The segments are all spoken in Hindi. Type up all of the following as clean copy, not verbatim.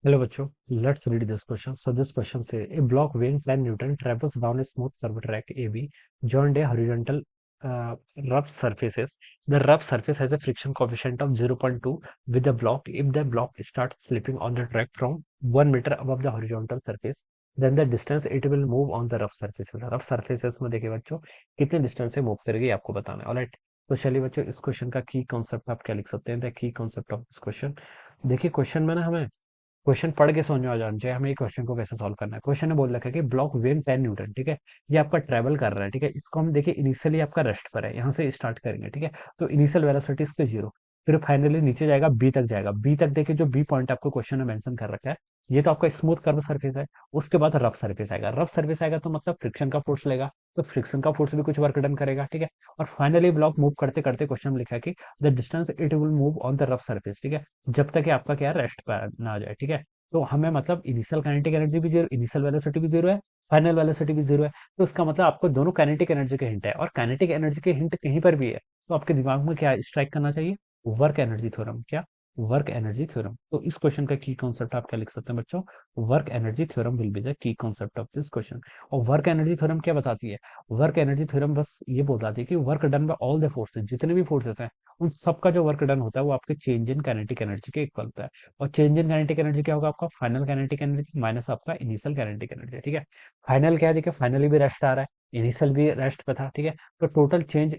Hello बच्चों, let's read this question. So this question say a block weighing 10 Newton travels down a smooth curved track AB joined a horizontal uh, rough surfaces. The rough surface has a friction coefficient of 0.2 with the block. If the block starts slipping on the track from 1 meter above the horizontal surface, then the distance it will move on the rough surfaces. Rough surfaces में देखिए बच्चों कितने डिस्टेंस से मूव करेगी आपको बताना है. ऑलराइट, तो चलिए बच्चों इस क्वेश्चन का की कॉन्सेप्ट आप क्या लिख सकते हैं. The key concept of this question, देखिए क्वेश्चन में ना हमें क्वेश्चन पढ़ के समझ में आ जाना चाहिए हमें ये क्वेश्चन को कैसे सॉल्व करना है. क्वेश्चन ने बोल रखा है कि ब्लॉक वेन 10 न्यूटन, ठीक है, ये आपका ट्रेवल कर रहा है, ठीक है. इसको हम देखिए इनिशियली आपका रेस्ट पर है, यहाँ से स्टार्ट करेंगे, ठीक है. तो इनिशियल वेलोसिटी इसके जीरो, फिर फाइनली नीचे जाएगा बी तक, जाएगा बी तक. देखिए जो बी पॉइंट आपको क्वेश्चन में मेंशन कर रखा है, ये तो आपका स्मूथ कर्व सरफेस है. उसके बाद रफ सरफेस आएगा. रफ सरफेस आएगा तो मतलब फ्रिक्शन का फोर्स लेगा, तो फ्रिक्शन का फोर्स भी कुछ वर्क डन करेगा, ठीक है. और फाइनली ब्लॉक मूव करते करते क्वेश्चन में लिखा है कि the distance it will move on the rough surface, ठीक है, जब तक कि आपका क्या रेस्ट पर ना आ जाए, ठीक है. तो हमें मतलब इनिशियल काइनेटिक एनर्जी भी जीरो, इनिशियल वेलोसिटी भी जीरो है, फाइनल वेलोसिटी भी जीरो है. तो इसका मतलब आपको दोनों काइनेटिक एनर्जी के हिंट है, और काइनेटिक एनर्जी के हिंट कहीं पर भी है तो आपके दिमाग में क्या स्ट्राइक करना चाहिए? Work energy theorem. क्या? Work energy theorem. तो इस क्वेश्चन का की कॉन्सेप्ट आप क्या लिख सकते हैं बच्चों? Work energy theorem will be the key concept of this question. और वर्क एनर्जी थ्योरम क्या बताती है? वर्क एनर्जी थ्योरम बस ये बताती है कि work done by all the forces, जितने भी फोर्सेस हैं उन सबका जो वर्क डन होता है वो आपके चेंज इन काइनेटिक एनर्जी के इक्वल होता है. और चेंज इन काइनेटिक एनर्जी क्या होगा? आपका फाइनल काइनेटिक एनर्जी माइनस आपका इनिशियल काइनेटिक एनर्जी, ठीक है. फाइनल क्या है? देखिए फाइनली भी रेस्ट आ रहा है, इनिशियल भी रेस्ट पे था, ठीक है. तो टोटल चेंज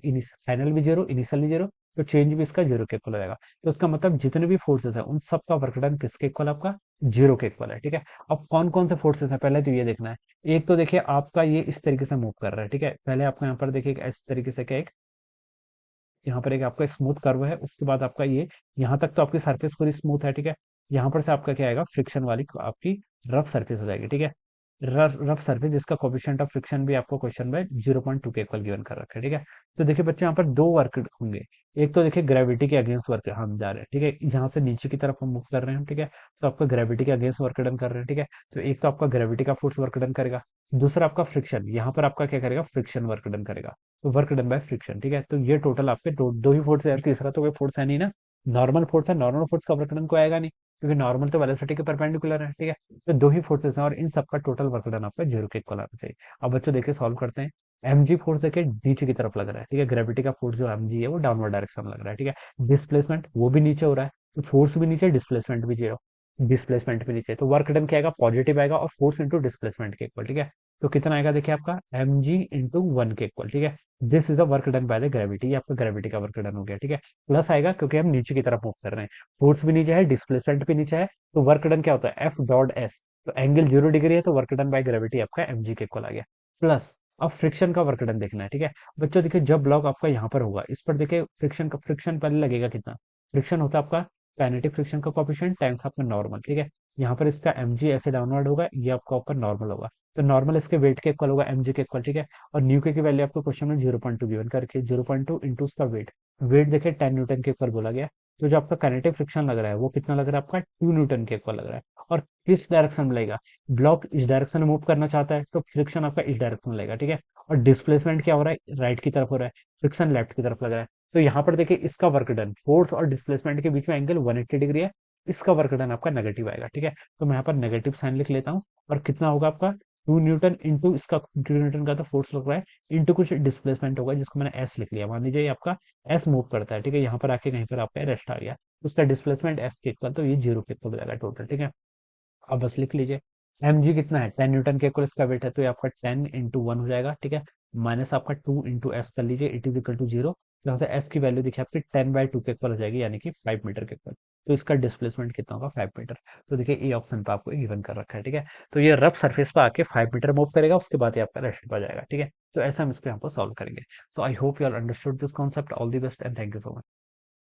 फाइनल भी जीरो, इनिशियल भी जीरो, तो चेंज भी इसका जीरो के इक्वल हो जाएगा. तो इसका मतलब जितने भी फोर्सेस है उन सबका वर्क डन किसके इक्वल? आपका जीरो के इक्वल है, ठीक है. अब कौन कौन से फोर्सेस है पहले तो ये देखना है. एक तो देखिए आपका ये इस तरीके से मूव कर रहा है, ठीक है. पहले आपको यहाँ पर देखिए इस तरीके से क्या, एक यहाँ पर एक आपका स्मूथ कर्व है, उसके बाद आपका ये यहाँ तक तो आपकी सरफेस पूरी स्मूथ है, ठीक है. यहाँ पर से आपका क्या आएगा? फ्रिक्शन वाली आपकी रफ सरफेस हो जाएगी, ठीक है. रफ रफ सरफेस जिसका कोफिशिएंट ऑफ फ्रिक्शन भी आपको क्वेश्चन में 0.2 के इक्वल गिवन कर रखा है, ठीक है. तो देखिए बच्चों यहाँ पर दो वर्क होंगे. एक तो देखिए ग्रेविटी के अगेंस्ट वर्क हम जा रहे हैं, ठीक है, जहाँ से नीचे की तरफ हम मूव कर रहे हैं, ठीक है. तो आपका ग्रेविटी के अगेंस्ट वर्क डन कर रहे हैं, ठीक है. तो एक तो आपका ग्रेविटी का फोर्स वर्क डन करेगा, दूसरा आपका फ्रिक्शन, यहाँ पर आपका क्या करेगा? फ्रिक्शन वर्क डन करेगा. तो वर्क डन बाय फ्रिक्शन, ठीक है. तो ये टोटल आपके दो ही फोर्स है, तीसरा तो कोई फोर्स है नहीं ना. नॉर्मल फोर्स है, नॉर्मल फोर्स का वर्क डन को आएगा नहीं, क्योंकि नॉर्मल तो वेलोसिटी के परपेंडिकुलर है, ठीक है. तो दो ही फोर्सेस हैं और इन सबका टोटल वर्क डन आपका जीरो के इक्वल आना चाहिए. अब बच्चों देखिए सॉल्व करते हैं. mg फोर्स देखिए नीचे की तरफ लग रहा है, ठीक है. ग्रेविटी का फोर्स जो mg है वो डाउनवर्ड डायरेक्शन में लग रहा है, ठीक है. डिस्प्लेसमेंट वो भी नीचे हो रहा है, तो फोर्स भी नीचे, डिस्प्लेसमेंट भी जीरो. डिस्प्लेसमेंट भी नीचे, तो वर्क डन क्या आएगा? पॉजिटिव आएगा, और फोर्स इंटू डिस्प्लेसमेंट के इक्वल, ठीक है. तो कितना आएगा देखिए आपका? mg इंटू वन के इक्वल, ठीक है. This is a work done by the gravity. ये आपका ग्रेविटी का वर्क डन हो गया, ठीक है. प्लस आएगा क्योंकि हम नीचे की तरफ मूव कर रहे हैं, फोर्स भी नीचे है, डिस्प्लेसमेंट भी नीचे है. तो वर्क डन क्या होता है? F dot S. तो एंगल 0 डिग्री है, तो वर्क डन बाय ग्रेविटी आपका mg के इक्वल आ गया. प्लस अब फ्रिक्शन का वर्क डन देखना है, ठीक है. बच्चों देखिए जब ब्लॉक आपका यहाँ पर होगा, इस पर देखिए फ्रिक्शन पहले लगेगा कितना? फ्रिक्शन होता है आपका काइनेटिक फ्रिक्शन का कोएफिशिएंट टाइम्स आपका नॉर्मल, ठीक है. यहाँ पर इसका mg ऐसे डाउनवर्ड होगा, ये आपका ऊपर नॉर्मल होगा. तो नॉर्मल इसके वेट के इक्वल होगा, mg के इक्वल, ठीक है. और न्यू के की वैल्यू आपको क्वेश्चन में 0.2 गिवन करके 0.2 इंटू उसका वेट. वेट देखिए 10 न्यूटन के इक्वल बोला गया. तो जो आपका काइनेटिक फ्रिक्शन लग रहा है वो कितना लग रहा है? आपका 2 न्यूटन के इक्वल लग रहा है. और किस डायरेक्शन में लगेगा? ब्लॉक इस डायरेक्शन में मूव करना चाहता है तो फ्रिक्शन आपका इस डायरेक्शन में लगेगा, ठीक है. और डिस्प्लेसमेंट क्या हो रहा है? राइट की तरफ हो रहा है, फ्रिक्शन लेफ्ट की तरफ लग रहा है. तो यहाँ पर देखिए इसका वर्क डन, फोर्स और डिस्प्लेसमेंट के बीच में एंगल 180 डिग्री है, इसका वर्क डन आपका नेगेटिव आएगा, ठीक है. तो मैं यहाँ पर नेगेटिव साइन लिख लेता हूँ. और कितना होगा आपका? 2 न्यूटन इंटू इसका 2 न्यूटन का तो फोर्स लग रहा है, इंटू कुछ डिस्प्लेसमेंट होगा जिसको मैंने एस लिख लिया. मान लीजिए ये आपका एस मूव करता है, ठीक है. यहाँ पर आके कहीं पर आपका रेस्ट आ गया, उसका डिस्प्लेसमेंट एस के इक्वल, तो ये जीरो के इक्वल हो जाएगा टोटल, ठीक है. अब बस लिख लीजिए. mg कितना है? 10 न्यूटन के इक्वल इसका वेट है, तो ये आपका 10 इंटू वन हो जाएगा, ठीक है. माइनस आपका 2 इंटू एस कर लीजिए, it is equal to zero. यहाँ से एस की वैल्यू देखिए आपकी 10/2 के इक्वल हो जाएगी, यानी कि 5 मीटर के इक्वल. तो इसका डिस्प्लेसमेंट कितना होगा? 5 मीटर. तो देखिए ए ऑप्शन पे आपको गिवन कर रखा है, ठीक है. तो ये रफ सरफेस पे आके 5 मीटर मूव करेगा, उसके बाद ये आपका रेस्ट पे आ जाएगा, ठीक है. तो ऐसा हम इसको यहाँ पर सॉल्व करेंगे. So I hope you are understood this concept. All the best and thank you so much.